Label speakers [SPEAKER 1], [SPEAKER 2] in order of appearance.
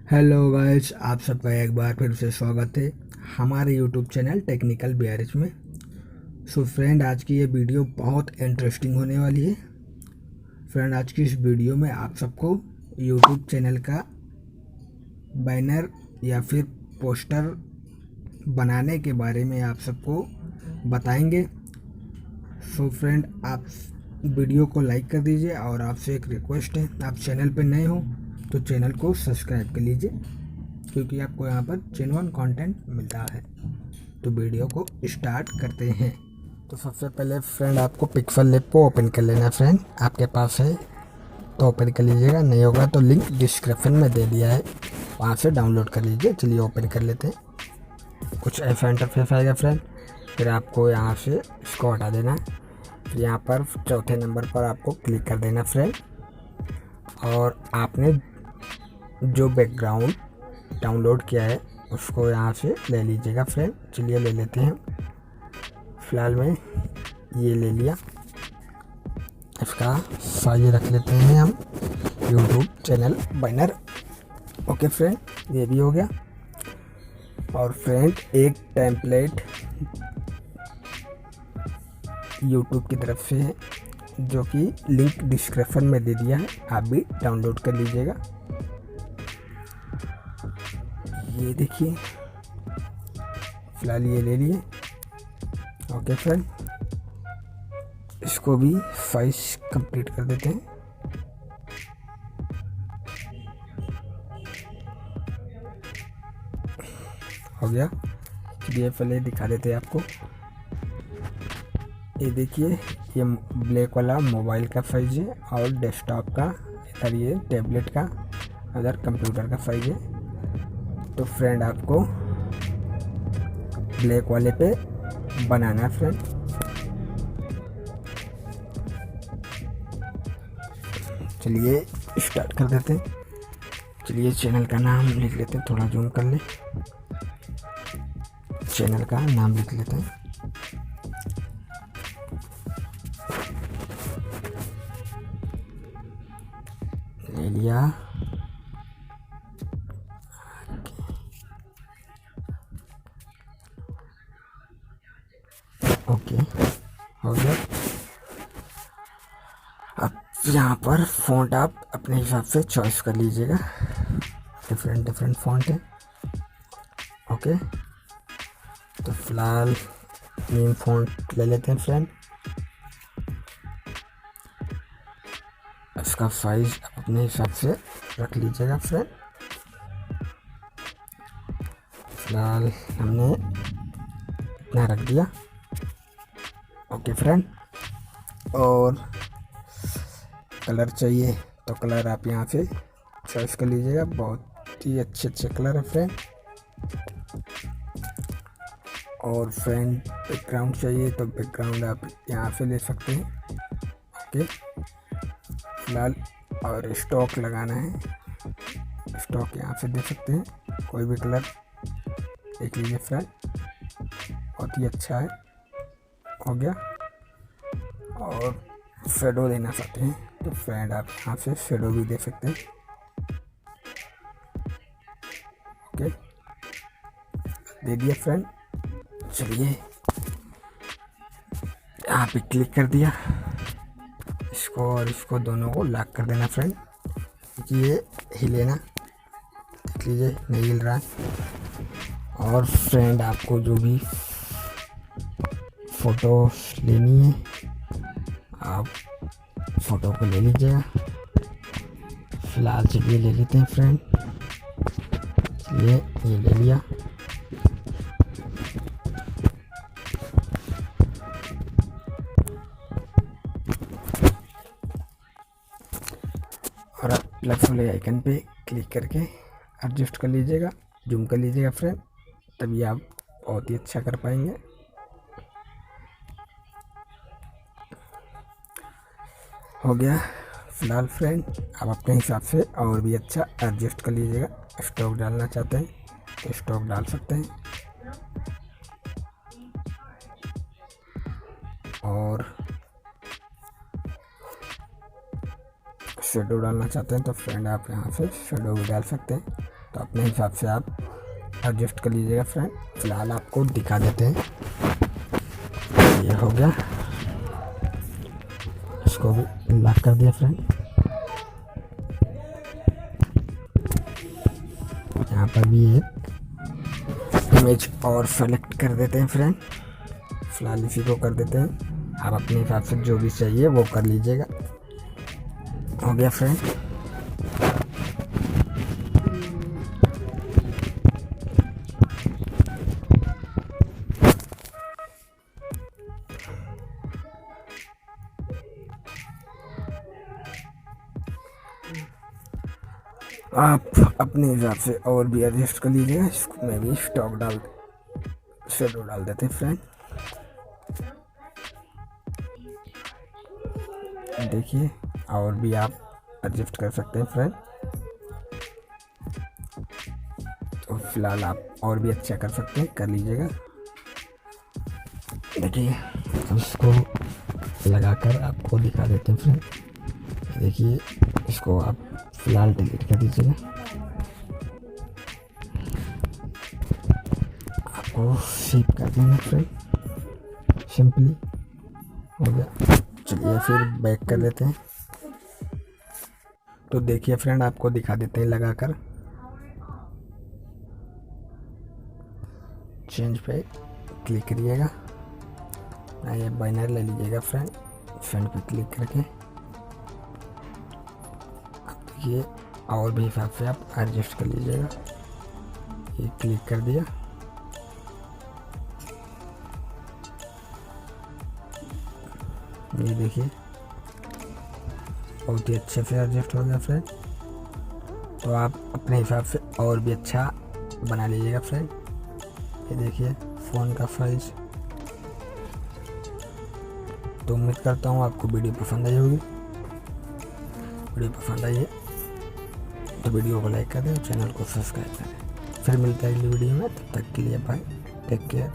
[SPEAKER 1] Hello guys, आप सबका एक बार फिर से स्वागत है हमारे YouTube चैनल टेक्निकल बिहारिश में। सो फ्रेंड, आज की ये वीडियो बहुत इंटरेस्टिंग होने वाली है। फ्रेंड, आज की इस वीडियो में आप सबको YouTube चैनल का बैनर या फिर पोस्टर बनाने के बारे में आप सबको बताएंगे। सो फ्रेंड, आप वीडियो को लाइक कर दीजिए और आपसे एक रिक्वेस्ट है, आप चैनल पर नए हो तो चैनल को सब्सक्राइब कर लीजिए, क्योंकि आपको यहाँ पर जेन्युइन कंटेंट मिलता है। तो वीडियो को स्टार्ट करते हैं। तो सबसे पहले फ्रेंड, आपको पिक्सल लैब को ओपन कर लेना है। फ्रेंड, आपके पास है तो ओपन कर लीजिएगा, नहीं होगा तो लिंक डिस्क्रिप्शन में दे दिया है, वहाँ से डाउनलोड कर लीजिए। चलिए ओपन कर लेते हैं। कुछ ऐसा इंटरफेस आएगा फ्रेंड। फिर आपको यहाँ से इसको हटा देना है। फिर यहाँ पर चौथे नंबर पर आपको क्लिक कर देना फ्रेंड, और आपने जो बैकग्राउंड डाउनलोड किया है उसको यहाँ से ले लीजिएगा फ्रेंड। चलिए ले लेते हैं। फ़िलहाल में ये ले लिया, इसका साइज रख लेते हैं हम YouTube channel banner. Okay friend, ये भी हो गया। और फ्रेंड, एक टेम्पलेट YouTube की तरफ से है, जो कि लिंक डिस्क्रिप्शन में दे दिया है, आप भी डाउनलोड कर लीजिएगा। ये देखिए, फिलहाल ये ले लिए। ओके फ्रेंड, इसको भी साइज कंप्लीट कर देते हैं। हो गया। ये पहले दिखा देते हैं आपको। ये देखिए, ये ब्लैक वाला मोबाइल का साइज है, और डेस्कटॉप का इधर ये टैबलेट का, अदर कंप्यूटर का साइज है। तो फ्रेंड, आपको ब्लैक वाले पे बनाना है फ्रेंड। चलिए स्टार्ट कर देते हैं। चलिए चैनल का नाम लिख लेते हैं, थोड़ा जूम कर ले। चैनल का नाम लिख लेते हैं। ले लिया। ओके, हो गया। अब यहाँ पर फ़ॉन्ट आप अपने हिसाब से चॉइस कर लीजिएगा, डिफरेंट फ़ॉन्ट है। ओके, तो फिलहाल मेन फ़ॉन्ट ले लेते हैं फ्रेंड। इसका साइज अपने हिसाब से रख लीजिएगा फ्रेंड। फिलहाल हमने इतना रख दिया। ओके फ्रेंड, और कलर चाहिए तो कलर आप यहाँ से चॉइस कर लीजिएगा, बहुत ही अच्छे कलर है फ्रेंड। और फ्रेंड, बैकग्राउंड चाहिए तो बैकग्राउंड आप यहाँ से ले सकते हैं। ओके, फिलहाल और स्टॉक लगाना है, स्टॉक यहाँ से दे सकते हैं, कोई भी कलर देख लीजिए फ्रेंड, बहुत ही अच्छा है। हो गया। और शेडो देना चाहते हैं तो फ्रेंड, आप यहाँ से शेडो भी दे सकते हैं। ओके, दे दिया फ्रेंड। चलिए यहाँ पे क्लिक कर दिया, इसको और इसको दोनों को लॉक कर देना फ्रेंड, क्योंकि ये हिले ना, देख लीजिए नहीं हिल रहा है। और फ्रेंड, आपको जो भी फ़ोटो लेनी है आप फ़ोटो को ले लीजिएगा। फिलहाल चलिए ले लेते हैं फ्रेंड। चलिए ये ले लिया। और आप प्लस वाले आइकन पे क्लिक करके एडजस्ट कर लीजिएगा, जूम कर लीजिएगा फ्रेंड, तभी आप बहुत ही अच्छा कर पाएंगे। हो गया। फिलहाल फ्रेंड, आप अपने हिसाब से और भी अच्छा एडजस्ट कर लीजिएगा। स्टॉक डालना चाहते हैं तो स्टॉक डाल सकते हैं, और शेडो डालना चाहते हैं तो फ्रेंड आप यहाँ से शेडो भी डाल सकते हैं। तो अपने हिसाब से आप एडजस्ट कर लीजिएगा फ्रेंड। फिलहाल आपको दिखा देते हैं। ये हो गया, इसको भी लॉक कर दिया फ्रेंड। यहाँ पर भी एक इमेज और सेलेक्ट कर देते हैं फ्रेंड। फिलहाल इसी को कर देते हैं। आप अपने हिसाब से जो भी चाहिए वो कर लीजिएगा। हो गया फ्रेंड। आप अपने हिसाब से और भी एडजस्ट कर लीजिएगा। इसको मैं भी शेडो डाल देते हैं फ्रेंड। देखिए, और भी आप एडजस्ट कर सकते हैं फ्रेंड। तो फिलहाल आप और भी अच्छा कर सकते हैं, कर लीजिएगा। देखिए, इसको लगाकर आपको दिखा देते हैं फ्रेंड। देखिए, इसको आप फिलहाल डिलीट कर दीजिएगा। आपको सेव कर देना फ्रेंड, सिंपली। हो गया। चलिए फिर बैक कर देते हैं। तो देखिए फ्रेंड, आपको दिखा देते हैं लगाकर। चेंज पे क्लिक करिएगा। ये बैनर ले लीजिएगा फ्रेंड, फ्रेंड पे क्लिक करके। अब देखिए, और भी हिसाब से आप एडजस्ट कर लीजिएगा। ये क्लिक कर दिया। ये देखिए, बहुत ही अच्छे से एडजस्ट हो गया फ्रेंड। तो आप अपने हिसाब से और भी अच्छा बना लीजिएगा फ्रेंड। ये देखिए, फ़ोन का साइज। तो उम्मीद करता हूँ आपको वीडियो पसंद आई होगी। वीडियो पसंद आई है तो वीडियो को लाइक कर दें और चैनल को सब्सक्राइब करें। फिर मिलता है अगली वीडियो में। तब तक के लिए बाय, टेक केयर।